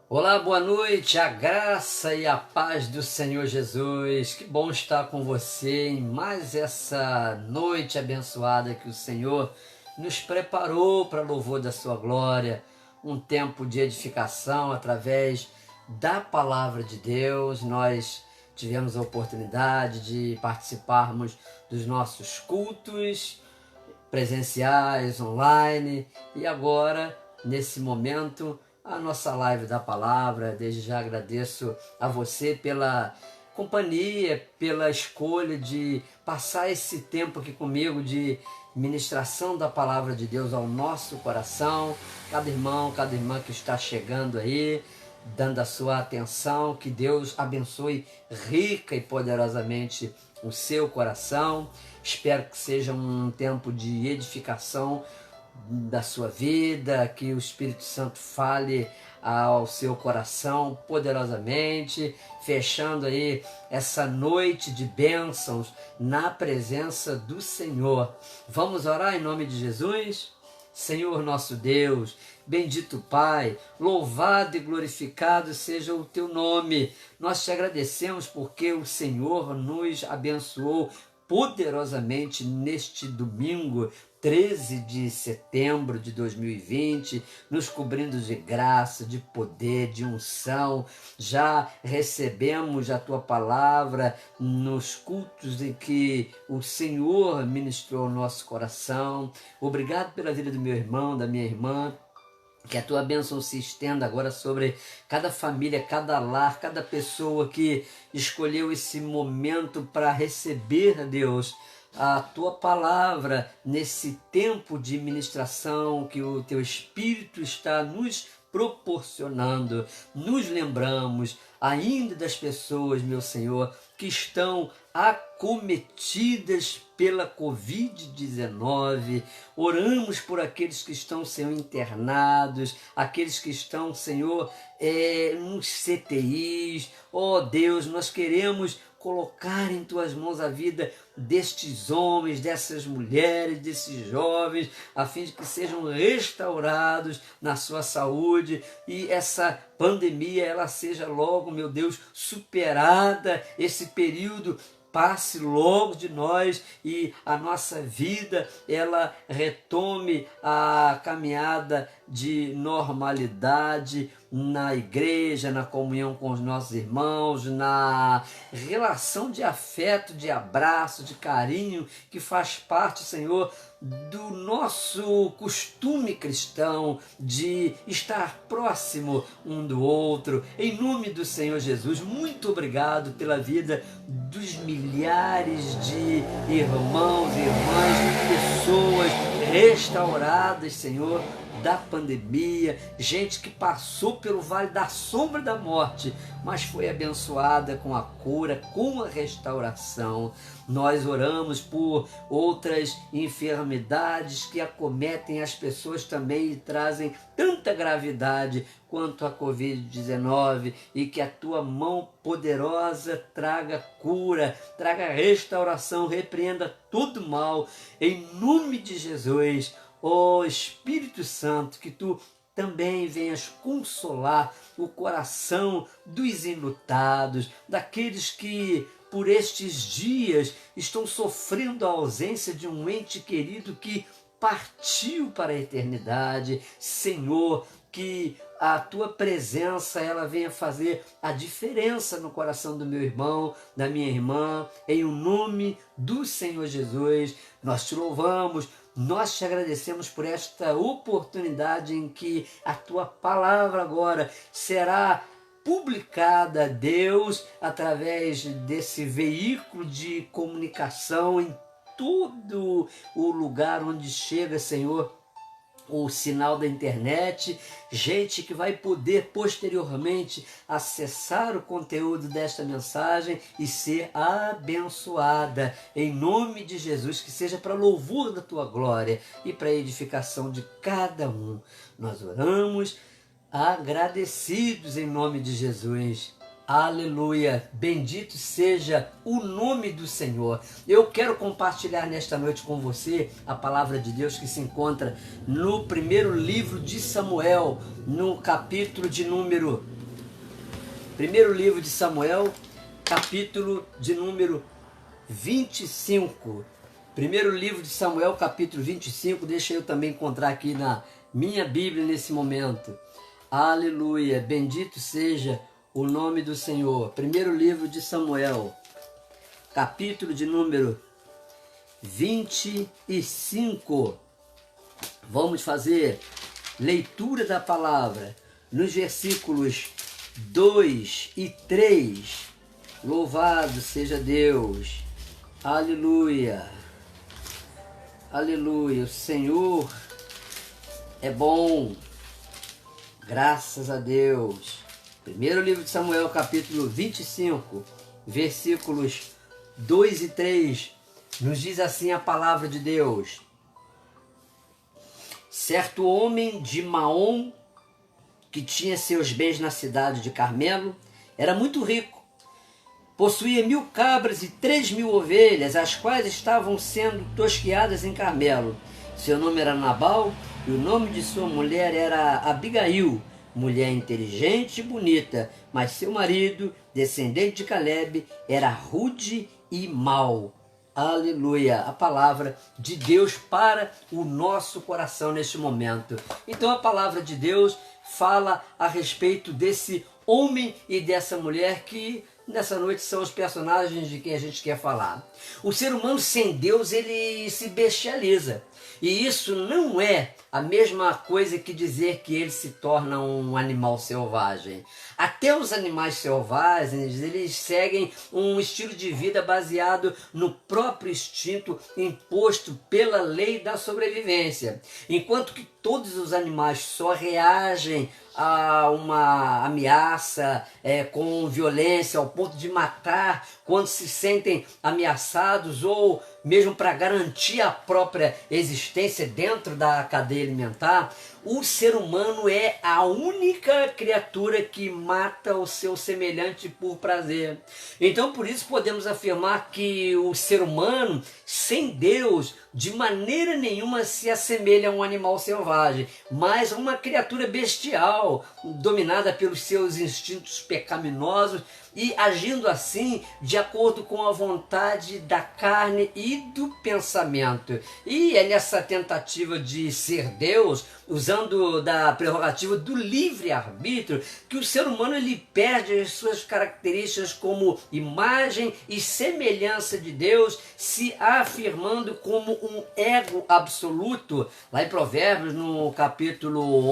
Olá, boa noite, a graça e a paz do Senhor Jesus. Que bom estar com você em mais essa noite abençoada que o Senhor nos preparou para louvor da sua glória. Um tempo de edificação através da palavra de Deus. Nós tivemos a oportunidade de participarmos dos nossos cultos presenciais, online, e agora, nesse momento, a nossa live da palavra. Desde já agradeço a você pela companhia, pela escolha de passar esse tempo aqui comigo de ministração da palavra de Deus ao nosso coração. Cada irmão, cada irmã que está chegando aí, dando a sua atenção, que Deus abençoe rica e poderosamente o seu coração. Espero que seja um tempo de edificação da sua vida, que o Espírito Santo fale ao seu coração poderosamente, fechando aí essa noite de bênçãos na presença do Senhor. Vamos orar em nome de Jesus? Senhor nosso Deus, bendito Pai, louvado e glorificado seja o Teu nome. Nós te agradecemos porque o Senhor nos abençoou poderosamente neste domingo, 13 de setembro de 2020, nos cobrindo de graça, de poder, de unção. Já recebemos a Tua palavra nos cultos em que o Senhor ministrou o nosso coração. Obrigado pela vida do meu irmão, da minha irmã. Que a Tua bênção se estenda agora sobre cada família, cada lar, cada pessoa que escolheu esse momento para receber, Deus, a Tua palavra nesse tempo de ministração que o Teu Espírito está nos proporcionando. Nos lembramos ainda das pessoas, meu Senhor, que estão acometidas pela Covid-19. Oramos por aqueles que estão, Senhor, internados, aqueles que estão, Senhor, nos CTIs. Oh Deus, nós queremos colocar em Tuas mãos a vida destes homens, dessas mulheres, desses jovens, a fim de que sejam restaurados na sua saúde e essa pandemia ela seja logo, meu Deus, superada, esse período passe logo de nós e a nossa vida ela retome a caminhada de normalidade na igreja, na comunhão com os nossos irmãos, na relação de afeto, de abraço, de carinho que faz parte, Senhor, do nosso costume cristão de estar próximo um do outro. Em nome do Senhor Jesus, muito obrigado pela vida dos milhares de irmãos e irmãs, pessoas restauradas, Senhor, da pandemia, gente que passou pelo vale da sombra da morte, mas foi abençoada com a cura, com a restauração. Nós oramos por outras enfermidades que acometem as pessoas também e trazem tanta gravidade quanto a Covid-19, e que a Tua mão poderosa traga cura, traga restauração, repreenda todo mal, em nome de Jesus. Ó Espírito Santo, que Tu também venhas consolar o coração dos enlutados, daqueles que por estes dias estão sofrendo a ausência de um ente querido que partiu para a eternidade. Senhor, que a Tua presença ela venha fazer a diferença no coração do meu irmão, da minha irmã, em o nome do Senhor Jesus. Nós Te louvamos, nós Te agradecemos por esta oportunidade em que a Tua palavra agora será publicada, Deus, através desse veículo de comunicação em todo o lugar onde chega, Senhor, o sinal da internet, gente que vai poder posteriormente acessar o conteúdo desta mensagem e ser abençoada, em nome de Jesus, que seja para louvor da Tua glória e para edificação de cada um. Nós oramos agradecidos em nome de Jesus. Aleluia, bendito seja o nome do Senhor. Eu quero compartilhar nesta noite com você a palavra de Deus que se encontra no primeiro livro de Samuel, no capítulo de número Primeiro livro de Samuel, capítulo de número 25. Primeiro livro de Samuel, capítulo 25. Deixa eu também encontrar aqui na minha Bíblia nesse momento. Aleluia, bendito seja o nome do Senhor. Primeiro livro de Samuel, capítulo de número 25. Vamos fazer leitura da palavra nos versículos 2 e 3. Louvado seja Deus. Aleluia. Aleluia. O Senhor é bom. Graças a Deus. Primeiro livro de Samuel, capítulo 25, versículos 2 e 3. Nos diz assim a palavra de Deus. Certo homem de Maom, que tinha seus bens na cidade de Carmelo, era muito rico. Possuía 1000 cabras e 3000 ovelhas, as quais estavam sendo tosqueadas em Carmelo. Seu nome era Nabal e o nome de sua mulher era Abigail, mulher inteligente e bonita, mas seu marido, descendente de Caleb, era rude e mau. Aleluia, a palavra de Deus para o nosso coração neste momento. Então a palavra de Deus fala a respeito desse homem e dessa mulher que nessa noite são os personagens de quem a gente quer falar. O ser humano sem Deus, ele se bestializa. E isso não é a mesma coisa que dizer que ele se torna um animal selvagem. Até os animais selvagens, eles seguem um estilo de vida baseado no próprio instinto imposto pela lei da sobrevivência. Enquanto que todos os animais só reagem a uma ameaça com violência ao ponto de matar quando se sentem ameaçados ou mesmo para garantir a própria existência dentro da cadeia alimentar, o ser humano é a única criatura que mata o seu semelhante por prazer. Então, por isso podemos afirmar que o ser humano, sem Deus, de maneira nenhuma se assemelha a um animal selvagem, mas a uma criatura bestial, dominada pelos seus instintos pecaminosos e agindo assim de acordo com a vontade da carne e do pensamento. E é nessa tentativa de ser Deus, usando da prerrogativa do livre-arbítrio, que o ser humano ele perde as suas características como imagem e semelhança de Deus, se afirmando como um ego absoluto. Lá em Provérbios, no capítulo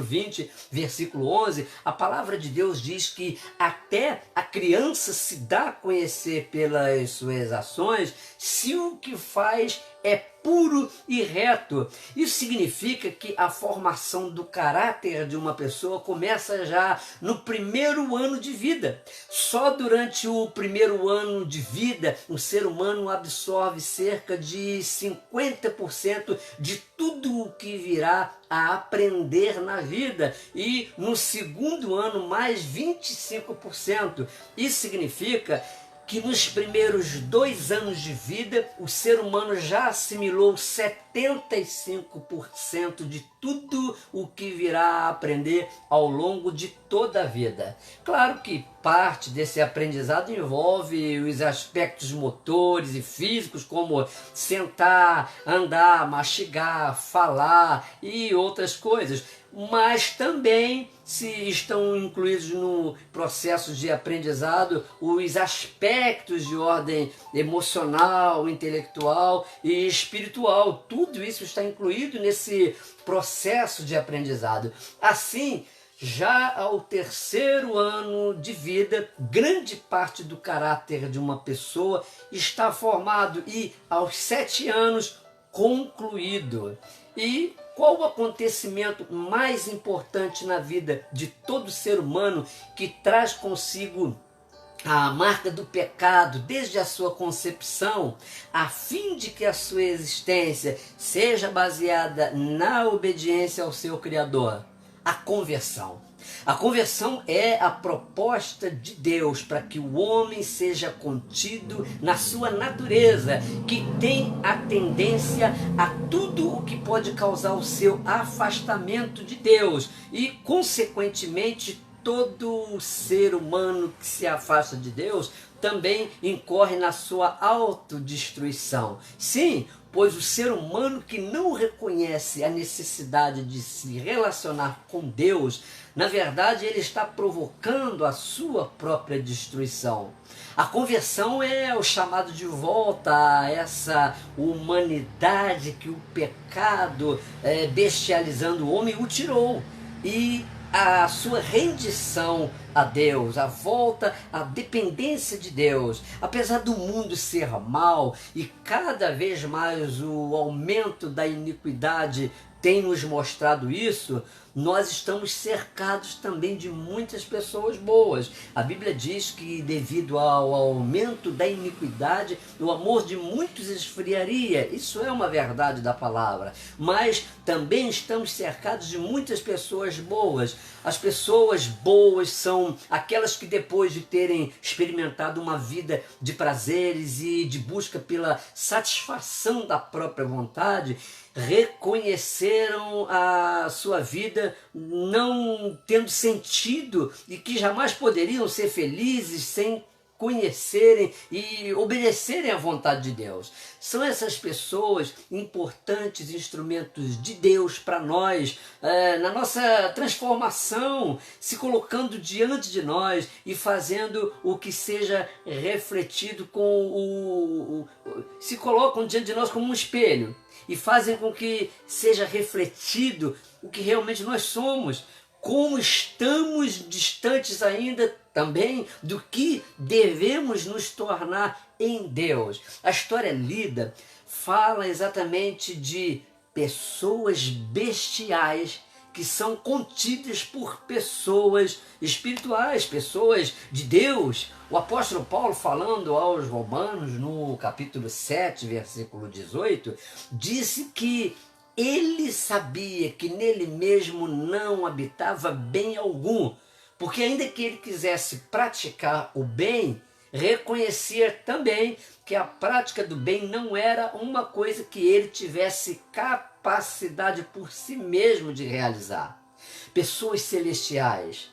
20, versículo 11, a palavra de Deus diz que até a criança se dá a conhecer pelas suas ações se o que faz é puro e reto. Isso significa que a formação do caráter de uma pessoa começa já no primeiro ano de vida. Só durante o primeiro ano de vida, o ser humano absorve cerca de 50% de tudo o que virá a aprender na vida. E no segundo ano, mais 25%. Isso significa que nos primeiros 2 anos de vida, o ser humano já assimilou 75% de tudo o que virá a aprender ao longo de toda a vida. Claro que parte desse aprendizado envolve os aspectos motores e físicos, como sentar, andar, mastigar, falar e outras coisas. Mas também se estão incluídos no processo de aprendizado os aspectos de ordem emocional, intelectual e espiritual. Tudo isso está incluído nesse processo de aprendizado. Assim, já ao 3º ano de vida, grande parte do caráter de uma pessoa está formado e aos 7 anos concluído. E qual o acontecimento mais importante na vida de todo ser humano que traz consigo a marca do pecado desde a sua concepção, a fim de que a sua existência seja baseada na obediência ao seu Criador? A conversão. A conversão é a proposta de Deus para que o homem seja contido na sua natureza, que tem a tendência a tudo o que pode causar o seu afastamento de Deus e, consequentemente, todo ser humano que se afasta de Deus também incorre na sua autodestruição. Sim, pois o ser humano que não reconhece a necessidade de se relacionar com Deus, na verdade ele está provocando a sua própria destruição. A conversão é o chamado de volta a essa humanidade que o pecado, bestializando o homem, o tirou. E a sua rendição a Deus, a volta à dependência de Deus. Apesar do mundo ser mal e cada vez mais o aumento da iniquidade tem nos mostrado isso, nós estamos cercados também de muitas pessoas boas. A Bíblia diz que devido ao aumento da iniquidade, o amor de muitos esfriaria. Isso é uma verdade da palavra. Mas também estamos cercados de muitas pessoas boas. As pessoas boas são aquelas que depois de terem experimentado uma vida de prazeres e de busca pela satisfação da própria vontade, reconheceram a sua vida não tendo sentido e que jamais poderiam ser felizes sem conhecerem e obedecerem à vontade de Deus. São essas pessoas importantes instrumentos de Deus para nós, na nossa transformação, se colocando diante de nós e fazendo o que seja refletido se colocam diante de nós como um espelho e fazem com que seja refletido o que realmente nós somos, como estamos distantes ainda também do que devemos nos tornar em Deus. A história lida fala exatamente de pessoas bestiais que são contidas por pessoas espirituais, pessoas de Deus. O apóstolo Paulo, falando aos Romanos, no capítulo 7, versículo 18, disse que ele sabia que nele mesmo não habitava bem algum, porque ainda que ele quisesse praticar o bem, reconhecia também que a prática do bem não era uma coisa que ele tivesse capacidade por si mesmo de realizar. Pessoas celestiais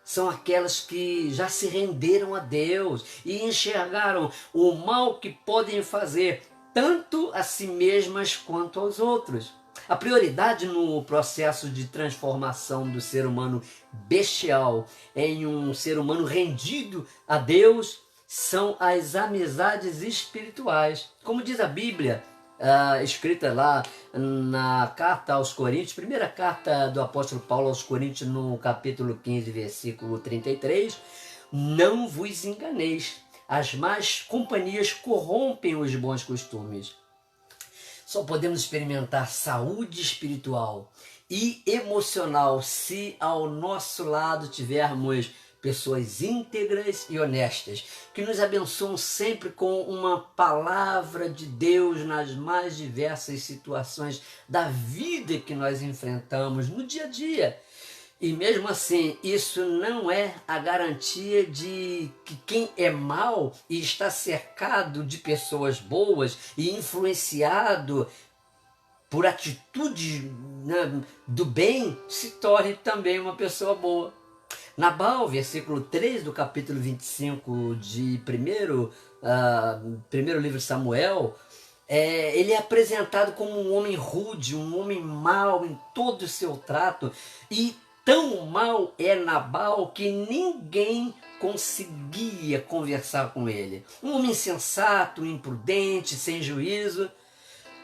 são aquelas que já se renderam a Deus e enxergaram o mal que podem fazer tanto a si mesmas quanto aos outros. A prioridade no processo de transformação do ser humano bestial em um ser humano rendido a Deus são as amizades espirituais. Como diz a Bíblia, escrita lá na carta aos Coríntios, primeira carta do apóstolo Paulo aos Coríntios, no capítulo 15, versículo 33, não vos enganeis, as más companhias corrompem os bons costumes. Só podemos experimentar saúde espiritual e emocional se ao nosso lado tivermos pessoas íntegras e honestas, que nos abençoam sempre com uma palavra de Deus nas mais diversas situações da vida que nós enfrentamos no dia a dia. E mesmo assim, isso não é a garantia de que quem é mau e está cercado de pessoas boas e influenciado por atitudes, né, do bem, se torne também uma pessoa boa. Nabal, versículo 3 do capítulo 25 de primeiro livro de Samuel, ele é apresentado como um homem rude, um homem mau em todo o seu trato, e tão mau é Nabal que ninguém conseguia conversar com ele. Um homem insensato, imprudente, sem juízo.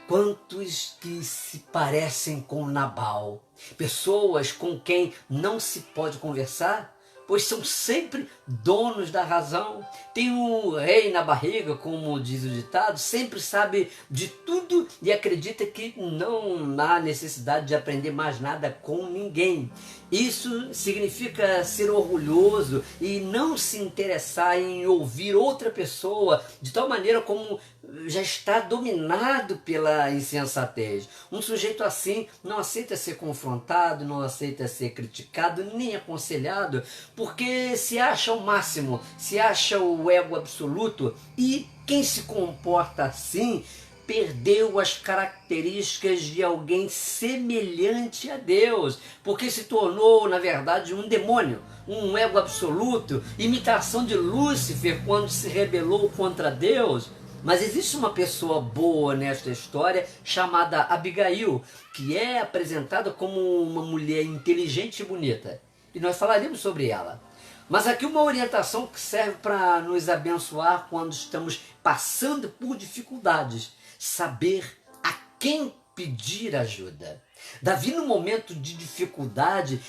Quantos que se parecem com Nabal? Pessoas com quem não se pode conversar, pois são sempre donos da razão. Tem um rei na barriga, como diz o ditado, sempre sabe de tudo e acredita que não há necessidade de aprender mais nada com ninguém. Isso significa ser orgulhoso e não se interessar em ouvir outra pessoa, de tal maneira como já está dominado pela insensatez. Um sujeito assim não aceita ser confrontado, não aceita ser criticado, nem aconselhado, porque se acha o máximo, se acha o ego absoluto, e quem se comporta assim perdeu as características de alguém semelhante a Deus, porque se tornou, na verdade, um demônio, um ego absoluto, imitação de Lúcifer quando se rebelou contra Deus. Mas existe uma pessoa boa nesta história chamada Abigail, que é apresentada como uma mulher inteligente e bonita. E nós falaremos sobre ela. Mas aqui uma orientação que serve para nos abençoar quando estamos passando por dificuldades. Saber a quem pedir ajuda. Davi, no momento de dificuldade,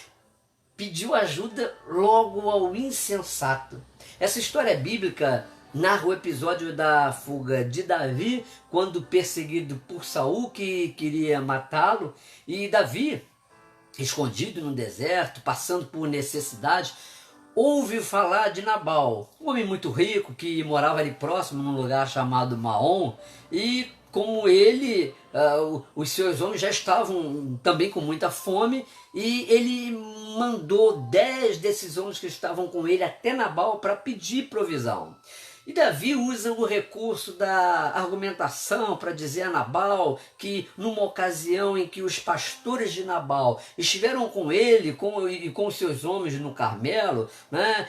pediu ajuda logo ao insensato. Essa história bíblica narra o episódio da fuga de Davi, quando perseguido por Saul, que queria matá-lo, e Davi, escondido no deserto, passando por necessidade, ouve falar de Nabal, um homem muito rico que morava ali próximo, num lugar chamado Maom, e como ele, os seus homens já estavam também com muita fome, e ele mandou 10 desses homens que estavam com ele até Nabal para pedir provisão. E Davi usa o recurso da argumentação para dizer a Nabal que numa ocasião em que os pastores de Nabal estiveram com ele e com os seus homens no Carmelo, né,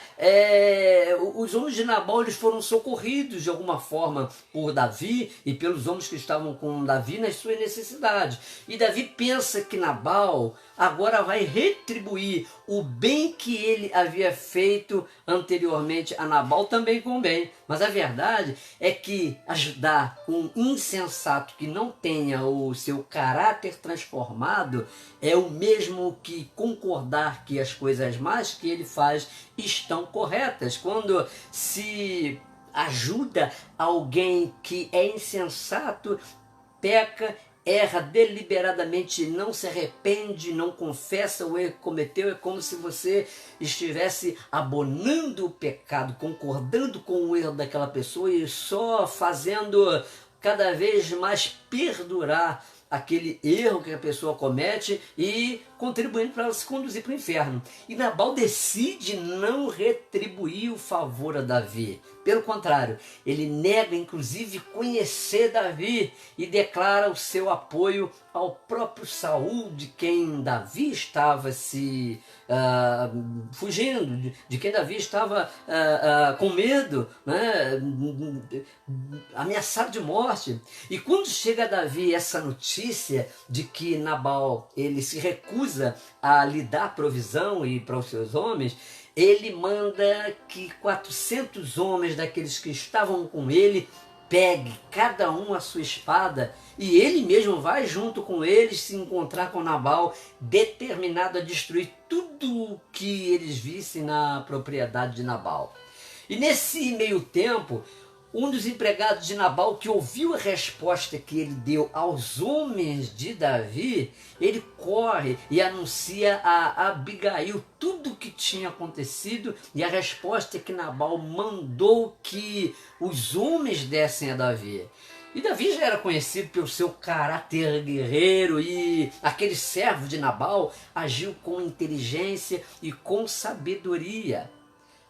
os homens de Nabal eles foram socorridos de alguma forma por Davi e pelos homens que estavam com Davi nas suas necessidades. E Davi pensa que Nabal agora vai retribuir o bem que ele havia feito anteriormente a Nabal também com o bem. Mas a verdade é que ajudar um insensato que não tenha o seu caráter transformado é o mesmo que concordar que as coisas más que ele faz estão corretas. Quando se ajuda alguém que é insensato, peca, erra deliberadamente, não se arrepende, não confessa o erro que cometeu, é como se você estivesse abonando o pecado, concordando com o erro daquela pessoa e só fazendo cada vez mais perdurar aquele erro que a pessoa comete e contribuindo para ela se conduzir para o inferno. E Nabal decide não retribuir o favor a Davi. Pelo contrário, ele nega inclusive conhecer Davi e declara o seu apoio ao próprio Saul, de quem Davi estava se fugindo, de quem Davi estava com medo, né, ameaçado de morte. E quando chega a Davi essa notícia de que Nabal ele se recusa a lhe dar provisão e para os seus homens, ele manda que 400 homens daqueles que estavam com ele pegue cada um a sua espada e ele mesmo vai junto com eles se encontrar com Nabal, determinado a destruir tudo o que eles vissem na propriedade de Nabal. E nesse meio tempo, um dos empregados de Nabal, que ouviu a resposta que ele deu aos homens de Davi, ele corre e anuncia a Abigail tudo o que tinha acontecido e a resposta é que Nabal mandou que os homens dessem a Davi. E Davi já era conhecido pelo seu caráter guerreiro e aquele servo de Nabal agiu com inteligência e com sabedoria.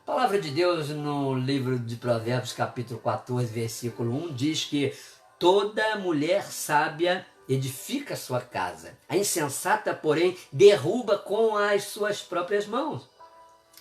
A palavra de Deus no livro de Provérbios, capítulo 14, versículo 1, diz que toda mulher sábia edifica sua casa. A insensata, porém, derruba com as suas próprias mãos.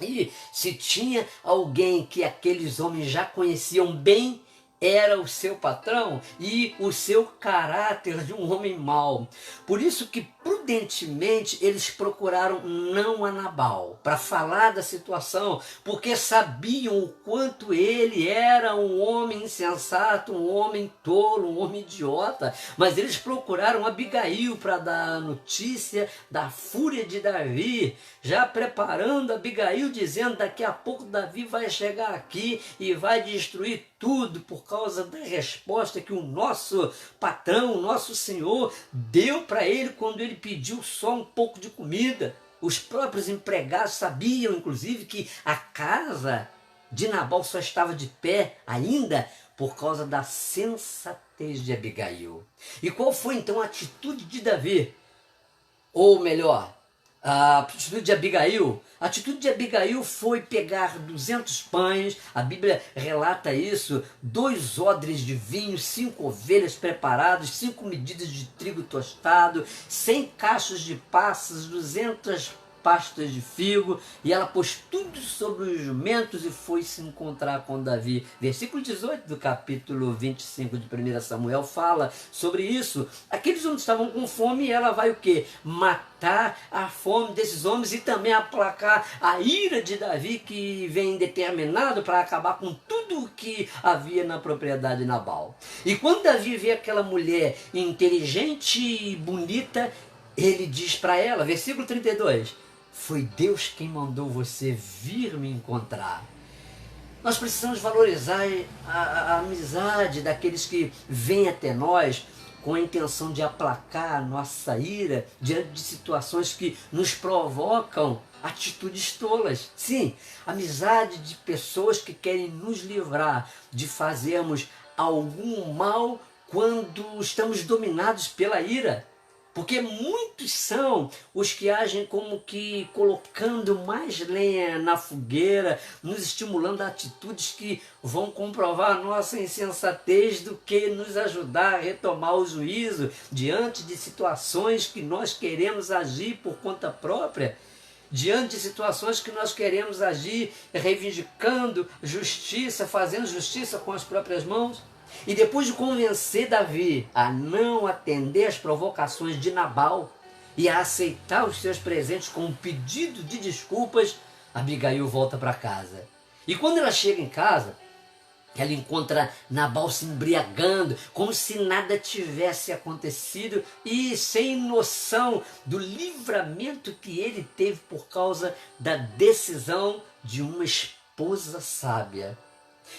E se tinha alguém que aqueles homens já conheciam bem, era o seu patrão e o seu caráter de um homem mau. Por isso que prudentemente eles procuraram não a Nabal para falar da situação, porque sabiam o quanto ele era um homem insensato, um homem tolo, um homem idiota. Mas eles procuraram Abigail para dar a notícia da fúria de Davi, já preparando Abigail, dizendo: daqui a pouco Davi vai chegar aqui e vai destruir tudo por causa da resposta que o nosso patrão, o nosso Senhor, deu para ele quando ele pediu só um pouco de comida. Os próprios empregados sabiam, inclusive, que a casa de Nabal só estava de pé ainda por causa da sensatez de Abigail. E qual foi então a atitude de Davi? Ou melhor, A atitude de Abigail? A atitude de Abigail foi pegar 200 pães, a Bíblia relata isso, 2 odres de vinho, 5 ovelhas preparadas, 5 medidas de trigo tostado, 100 cachos de passas, 200 pastas de figo, e ela pôs tudo sobre os jumentos e foi se encontrar com Davi. Versículo 18 do capítulo 25 de 1 Samuel fala sobre isso. Aqueles homens estavam com fome e ela vai o quê? Matar a fome desses homens e também aplacar a ira de Davi, que vem determinado para acabar com tudo o que havia na propriedade de Nabal. E quando Davi vê aquela mulher inteligente e bonita, ele diz para ela, versículo 32, foi Deus quem mandou você vir me encontrar. Nós precisamos valorizar a amizade daqueles que vêm até nós com a intenção de aplacar a nossa ira diante de situações que nos provocam atitudes tolas. Sim, amizade de pessoas que querem nos livrar de fazermos algum mal quando estamos dominados pela ira. Porque muitos são os que agem como que colocando mais lenha na fogueira, nos estimulando a atitudes que vão comprovar a nossa insensatez do que nos ajudar a retomar o juízo diante de situações que nós queremos agir por conta própria. Diante de situações que nós queremos agir reivindicando justiça, fazendo justiça com as próprias mãos. E depois de convencer Davi a não atender às provocações de Nabal e a aceitar os seus presentes com um pedido de desculpas, Abigail volta para casa. E quando ela chega em casa, ela encontra Nabal se embriagando, como se nada tivesse acontecido e sem noção do livramento que ele teve por causa da decisão de uma esposa sábia.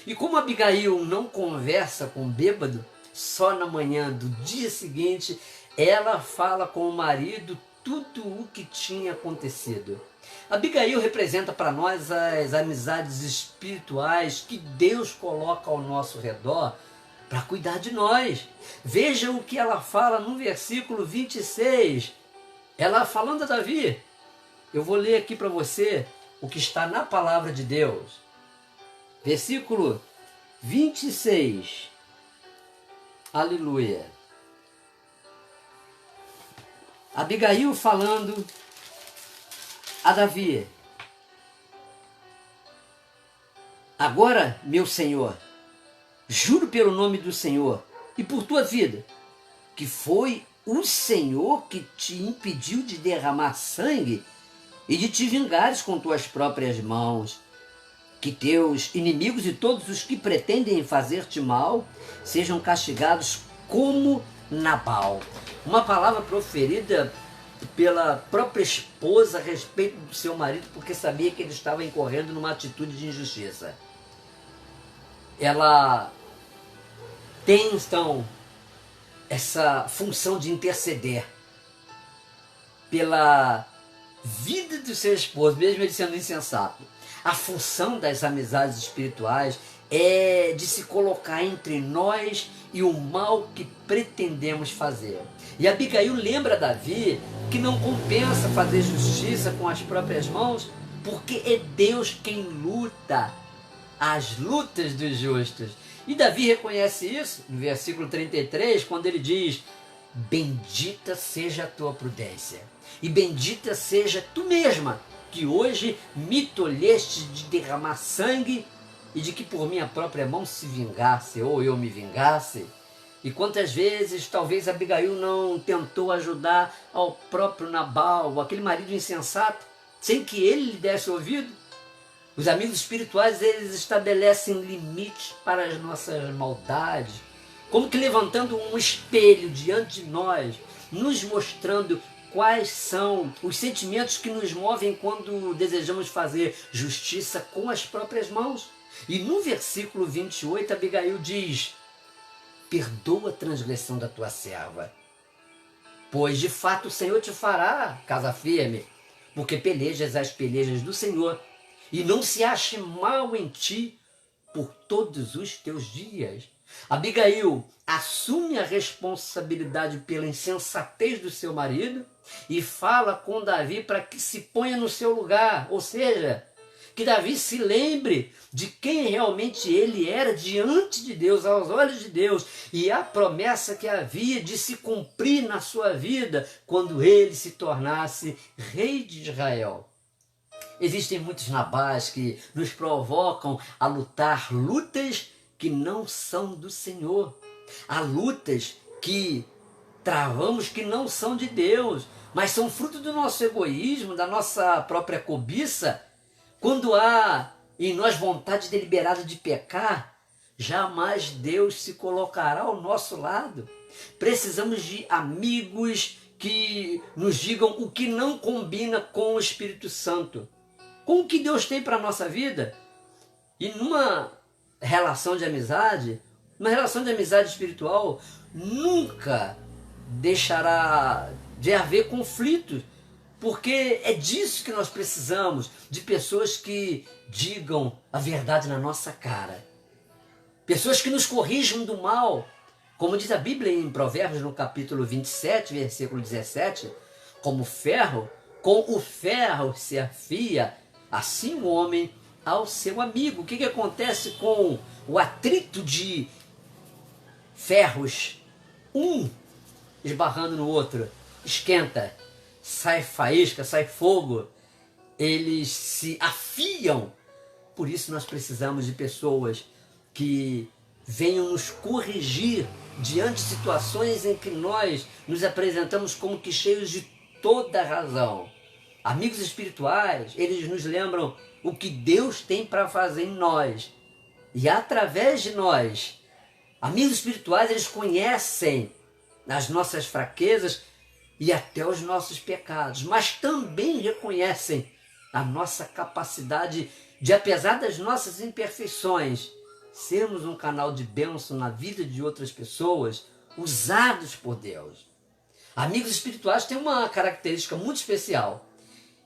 E como Abigail não conversa com o bêbado, só na manhã do dia seguinte ela fala com o marido tudo o que tinha acontecido. Abigail representa para nós as amizades espirituais que Deus coloca ao nosso redor para cuidar de nós. Veja o que ela fala no versículo 26. Ela falando a Davi, eu vou ler aqui para você o que está na palavra de Deus. Versículo 26. Aleluia. Abigail falando a Davi. Agora, meu senhor, juro pelo nome do Senhor e por tua vida, que foi o Senhor que te impediu de derramar sangue e de te vingares com tuas próprias mãos. Que teus inimigos e todos os que pretendem fazer-te mal sejam castigados como Nabal. Uma palavra proferida pela própria esposa a respeito do seu marido, porque sabia que ele estava incorrendo numa atitude de injustiça. Ela tem, então, essa função de interceder pela vida do seu esposo, mesmo ele sendo insensato. A função das amizades espirituais é de se colocar entre nós e o mal que pretendemos fazer. E Abigail lembra Davi que não compensa fazer justiça com as próprias mãos, porque é Deus quem luta as lutas dos justos. E Davi reconhece isso no versículo 33, quando ele diz: bendita seja a tua prudência, e bendita seja tu mesma, que hoje me tolheste de derramar sangue e de que por minha própria mão se vingasse, ou eu me vingasse. E quantas vezes talvez Abigail não tentou ajudar ao próprio Nabal, aquele marido insensato, sem que ele lhe desse ouvido. Os amigos espirituais, eles estabelecem limites para as nossas maldades, como que levantando um espelho diante de nós, nos mostrando quais são os sentimentos que nos movem quando desejamos fazer justiça com as próprias mãos. E no versículo 28, Abigail diz: perdoa a transgressão da tua serva, pois de fato o Senhor te fará casa firme, porque pelejas as pelejas do Senhor, e não se ache mal em ti por todos os teus dias. Abigail assume a responsabilidade pela insensatez do seu marido, e fala com Davi para que se ponha no seu lugar, ou seja, que Davi se lembre de quem realmente ele era diante de Deus, aos olhos de Deus, e a promessa que havia de se cumprir na sua vida quando ele se tornasse rei de Israel. Existem muitos Nabais que nos provocam a lutar lutas que não são do Senhor. Há lutas que travamos que não são de Deus, mas são fruto do nosso egoísmo, da nossa própria cobiça. Quando há em nós vontade deliberada de pecar, jamais Deus se colocará ao nosso lado. Precisamos de amigos que nos digam o que não combina com o Espírito Santo, com o que Deus tem para a nossa vida. E numa relação de amizade, uma relação de amizade espiritual, nunca deixará de haver conflitos, porque é disso que nós precisamos, de pessoas que digam a verdade na nossa cara, pessoas que nos corrijam do mal, como diz a Bíblia em Provérbios no capítulo 27, versículo 17, como ferro, com o ferro se afia, assim o homem ao seu amigo. O que acontece com o atrito de ferros, um esbarrando no outro? Esquenta, sai faísca, sai fogo, eles se afiam. Por isso nós precisamos de pessoas que venham nos corrigir diante de situações em que nós nos apresentamos como que cheios de toda razão. Amigos espirituais, eles nos lembram o que Deus tem para fazer em nós e através de nós. Amigos espirituais, eles conhecem as nossas fraquezas e até os nossos pecados, mas também reconhecem a nossa capacidade de, apesar das nossas imperfeições, sermos um canal de bênção na vida de outras pessoas, usados por Deus. Amigos espirituais têm uma característica muito especial.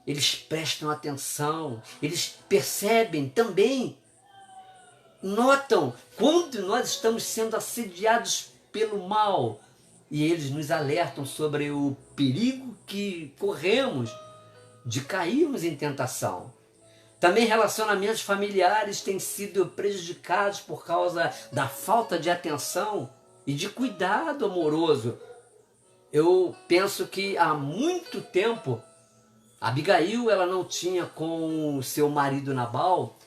Eles prestam atenção, eles percebem também, notam quando nós estamos sendo assediados pelo mal, e eles nos alertam sobre o perigo que corremos de cairmos em tentação. Também relacionamentos familiares têm sido prejudicados por causa da falta de atenção e de cuidado amoroso. Eu penso que há muito tempo Abigail, ela não tinha com o seu marido Nabal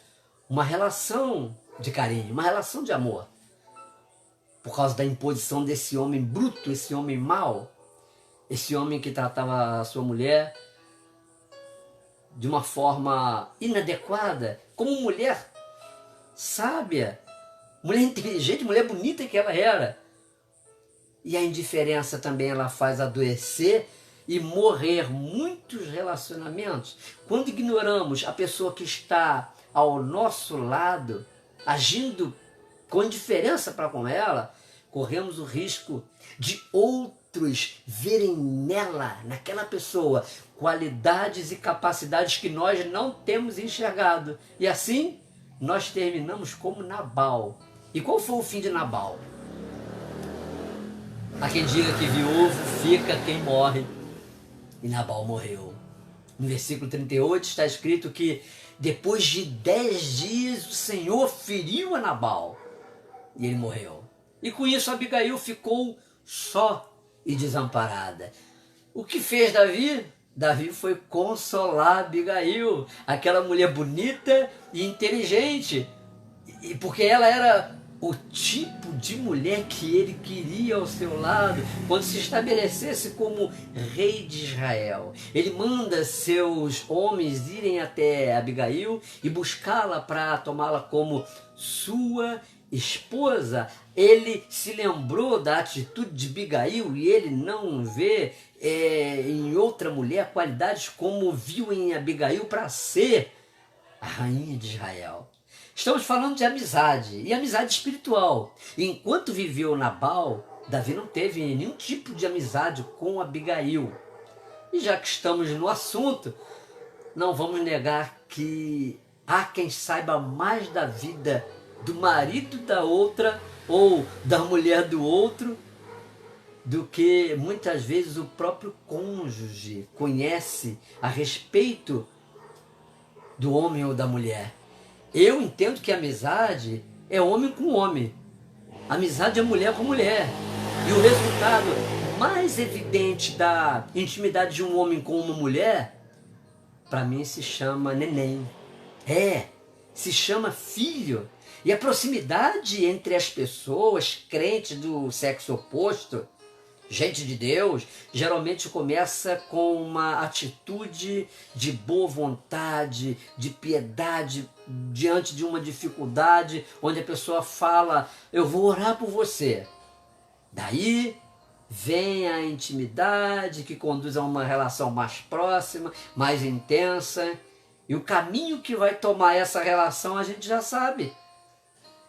uma relação de carinho, uma relação de amor. Por causa da imposição desse homem bruto, esse homem mau, esse homem que tratava a sua mulher de uma forma inadequada, como mulher sábia, mulher inteligente, mulher bonita que ela era. E a indiferença também ela faz adoecer e morrer muitos relacionamentos. Quando ignoramos a pessoa que está ao nosso lado, agindo com indiferença para com ela, corremos o risco de outros verem nela, naquela pessoa, qualidades e capacidades que nós não temos enxergado. E assim, nós terminamos como Nabal. E qual foi o fim de Nabal? Há quem diga que viúvo fica quem morre. E Nabal morreu. No versículo 38 está escrito que depois de 10 dias o Senhor feriu a Nabal. E ele morreu. E com isso Abigail ficou só e desamparada. O que fez Davi? Davi foi consolar Abigail, aquela mulher bonita e inteligente, e porque ela era o tipo de mulher que ele queria ao seu lado quando se estabelecesse como rei de Israel. Ele manda seus homens irem até Abigail e buscá-la para tomá-la como sua esposa. Ele se lembrou da atitude de Abigail e ele não vê em outra mulher qualidades como viu em Abigail para ser a rainha de Israel. Estamos falando de amizade, e amizade espiritual. Enquanto viveu Nabal, Davi não teve nenhum tipo de amizade com Abigail. E já que estamos no assunto, não vamos negar que há quem saiba mais da vida do marido da outra ou da mulher do outro do que muitas vezes o próprio cônjuge conhece a respeito do homem ou da mulher. Eu entendo que amizade é homem com homem, amizade é mulher com mulher. E o resultado mais evidente da intimidade de um homem com uma mulher, para mim se chama neném. Se chama filho. E a proximidade entre as pessoas, crentes do sexo oposto, gente de Deus, geralmente começa com uma atitude de boa vontade, de piedade diante de uma dificuldade, onde a pessoa fala, eu vou orar por você. Daí vem a intimidade que conduz a uma relação mais próxima, mais intensa, e o caminho que vai tomar essa relação a gente já sabe.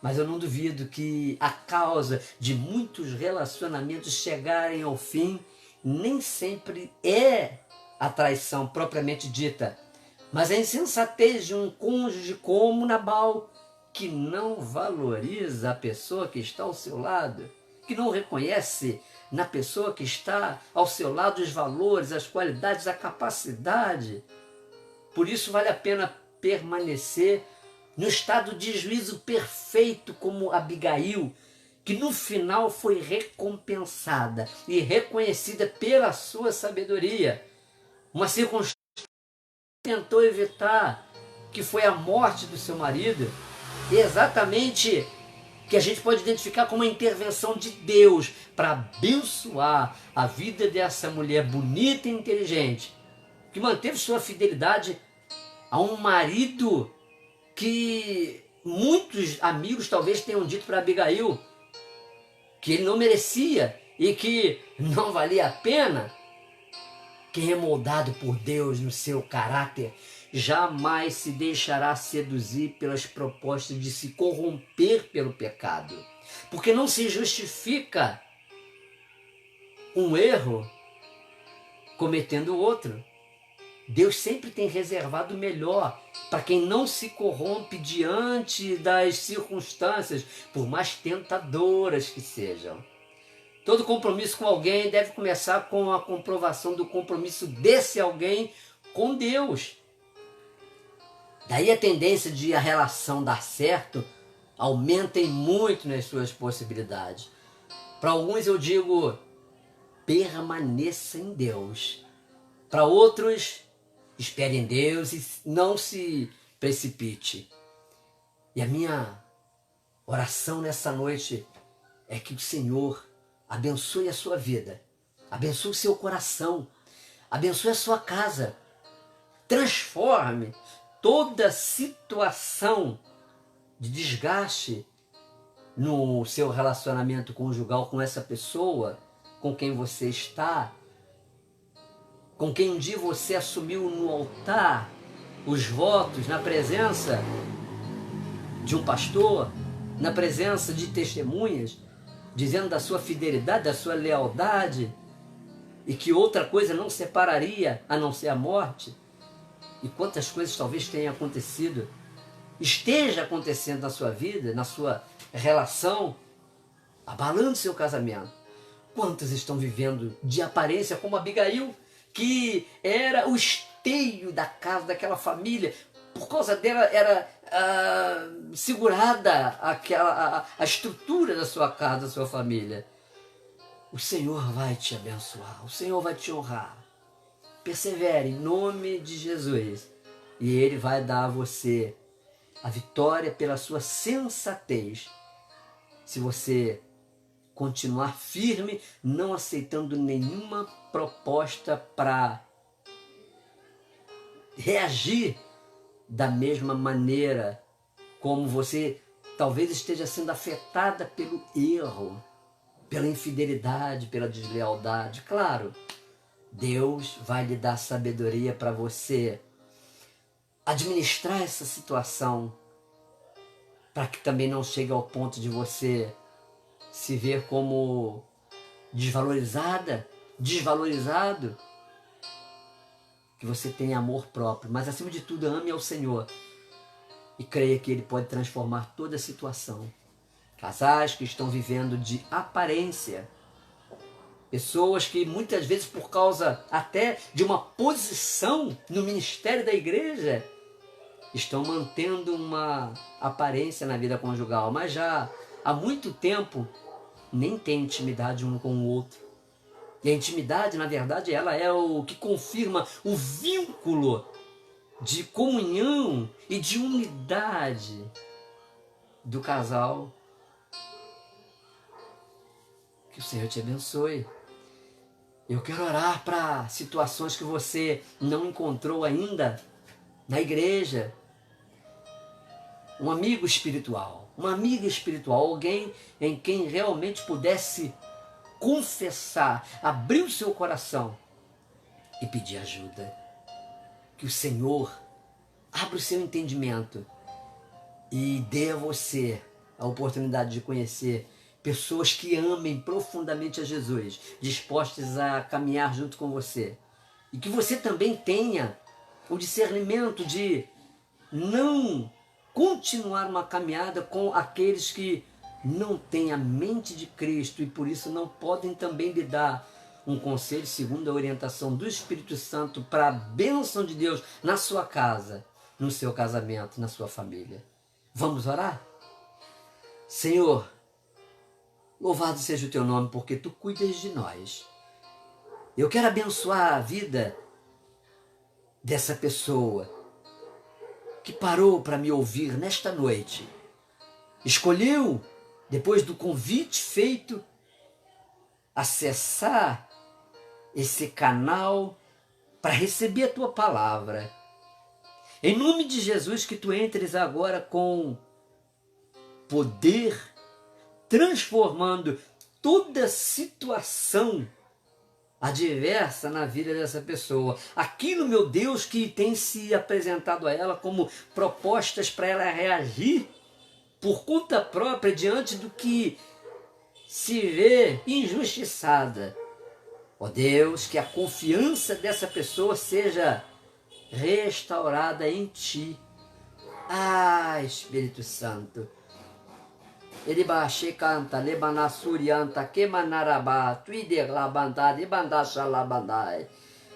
Mas eu não duvido que a causa de muitos relacionamentos chegarem ao fim nem sempre é a traição propriamente dita, mas a insensatez de um cônjuge como Nabal, que não valoriza a pessoa que está ao seu lado, que não reconhece na pessoa que está ao seu lado os valores, as qualidades, a capacidade. Por isso vale a pena permanecer no estado de juízo perfeito como Abigail, que no final foi recompensada e reconhecida pela sua sabedoria. Uma circunstância que tentou evitar, que foi a morte do seu marido, exatamente que a gente pode identificar como uma intervenção de Deus para abençoar a vida dessa mulher bonita e inteligente, que manteve sua fidelidade a um marido que muitos amigos talvez tenham dito para Abigail que ele não merecia e que não valia a pena. Quem é moldado por Deus no seu caráter jamais se deixará seduzir pelas propostas de se corromper pelo pecado, porque não se justifica um erro cometendo outro. Deus sempre tem reservado o melhor para quem não se corrompe diante das circunstâncias, por mais tentadoras que sejam. Todo compromisso com alguém deve começar com a comprovação do compromisso desse alguém com Deus. Daí a tendência de a relação dar certo aumentem muito nas suas possibilidades. Para alguns eu digo, permaneça em Deus. Para outros, espere em Deus e não se precipite. E a minha oração nessa noite é que o Senhor abençoe a sua vida, abençoe o seu coração, abençoe a sua casa, transforme toda situação de desgaste no seu relacionamento conjugal com essa pessoa com quem você está, com quem um dia você assumiu no altar os votos na presença de um pastor, na presença de testemunhas, dizendo da sua fidelidade, da sua lealdade, e que outra coisa não separaria a não ser a morte. E quantas coisas talvez tenham acontecido, esteja acontecendo na sua vida, na sua relação, abalando seu casamento. Quantos estão vivendo de aparência como Abigail, que era o esteio da casa, daquela família. Por causa dela era segurada a estrutura da sua casa, da sua família. O Senhor vai te abençoar, o Senhor vai te honrar. Persevere em nome de Jesus e Ele vai dar a você a vitória pela sua sensatez. Se você continuar firme, não aceitando nenhuma proposta para reagir da mesma maneira como você talvez esteja sendo afetada pelo erro, pela infidelidade, pela deslealdade. Claro, Deus vai lhe dar sabedoria para você administrar essa situação, para que também não chegue ao ponto de você se ver como desvalorizada, desvalorizado, que você tenha amor próprio, mas acima de tudo ame ao Senhor e creia que Ele pode transformar toda a situação. Casais que estão vivendo de aparência, Pessoas que muitas vezes, por causa até de uma posição no ministério da igreja, estão mantendo uma aparência na vida conjugal, mas já há muito tempo nem tem intimidade um com o outro. E a intimidade, na verdade, ela é o que confirma o vínculo de comunhão e de unidade do casal. Que o Senhor te abençoe. Eu quero orar para situações que você não encontrou ainda na igreja. Um amigo espiritual, uma amiga espiritual, alguém em quem realmente pudesse confessar, abrir o seu coração e pedir ajuda. Que o Senhor abra o seu entendimento e dê a você a oportunidade de conhecer pessoas que amem profundamente a Jesus, dispostas a caminhar junto com você. E que você também tenha o discernimento de não continuar uma caminhada com aqueles que não têm a mente de Cristo e por isso não podem também lhe dar um conselho segundo a orientação do Espírito Santo para a bênção de Deus na sua casa, no seu casamento, na sua família. Vamos orar? Senhor, louvado seja o teu nome, porque tu cuidas de nós. Eu quero abençoar a vida dessa pessoa que parou para me ouvir nesta noite. Escolheu, depois do convite feito, acessar esse canal para receber a tua palavra. Em nome de Jesus, que tu entres agora com poder, transformando toda situação adversa na vida dessa pessoa. Aquilo, meu Deus, que tem se apresentado a ela como propostas para ela reagir por conta própria diante do que se vê injustiçada. Ó Deus, que a confiança dessa pessoa seja restaurada em Ti. Ah, Espírito Santo. Ele baixe canta, lebana surianta, que manarabá, tuider labandá, lebandasha labandai.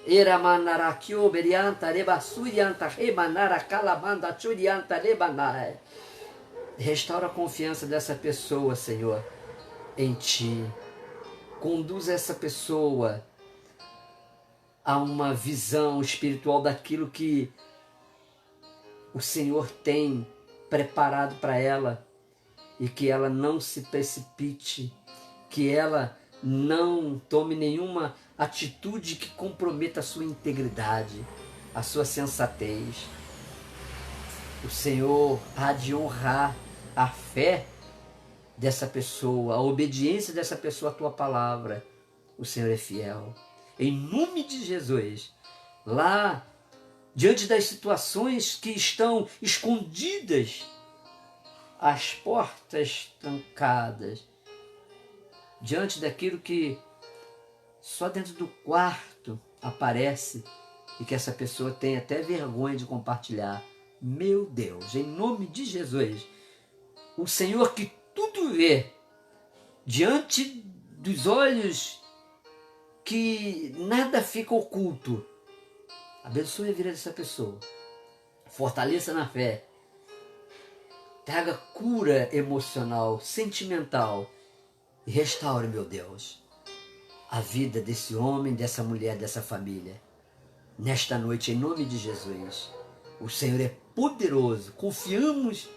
Era manarakio berianta, leba surianta, remanara calabanda, churianta, lebanai. Restaura a confiança dessa pessoa, Senhor, em Ti. Conduz essa pessoa a uma visão espiritual daquilo que o Senhor tem preparado para ela. E que ela não se precipite, que ela não tome nenhuma atitude que comprometa a sua integridade, a sua sensatez. O Senhor há de honrar a fé dessa pessoa, a obediência dessa pessoa à tua palavra. O Senhor é fiel. Em nome de Jesus, lá, diante das situações que estão escondidas, as portas trancadas, diante daquilo que só dentro do quarto aparece e que essa pessoa tem até vergonha de compartilhar. Meu Deus, em nome de Jesus, o Senhor que tudo vê, diante dos olhos que nada fica oculto, abençoe a vida dessa pessoa, fortaleça na fé, traga cura emocional, sentimental e restaure, meu Deus, a vida desse homem, dessa mulher, dessa família. Nesta noite, em nome de Jesus, o Senhor é poderoso, confiamos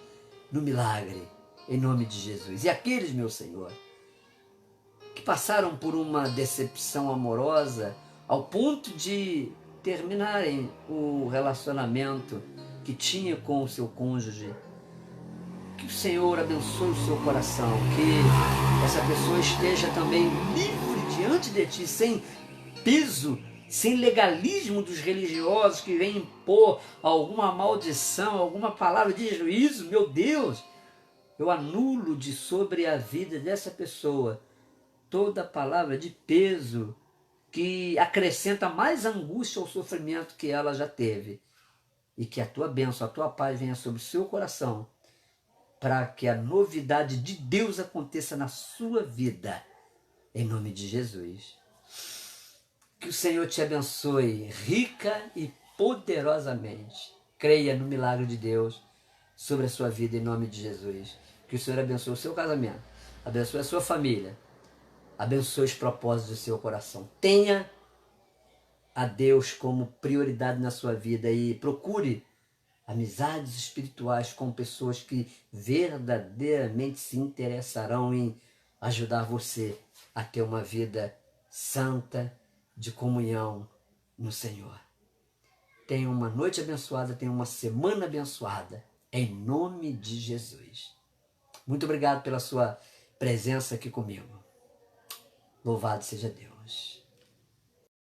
no milagre, em nome de Jesus. E aqueles, meu Senhor, que passaram por uma decepção amorosa ao ponto de terminarem o relacionamento que tinha com o seu cônjuge, que o Senhor abençoe o seu coração, que essa pessoa esteja também livre diante de Ti, sem peso, sem legalismo dos religiosos que vêm impor alguma maldição, alguma palavra de juízo. Meu Deus, eu anulo de sobre a vida dessa pessoa toda palavra de peso que acrescenta mais angústia ao sofrimento que ela já teve. E que a Tua bênção, a Tua paz venha sobre o seu coração, para que a novidade de Deus aconteça na sua vida, em nome de Jesus. Que o Senhor te abençoe rica e poderosamente. Creia no milagre de Deus sobre a sua vida em nome de Jesus. Que o Senhor abençoe o seu casamento, abençoe a sua família, abençoe os propósitos do seu coração. Tenha a Deus como prioridade na sua vida e procure amizades espirituais com pessoas que verdadeiramente se interessarão em ajudar você a ter uma vida santa de comunhão no Senhor. Tenha uma noite abençoada, tenha uma semana abençoada, em nome de Jesus. Muito obrigado pela sua presença aqui comigo. Louvado seja Deus.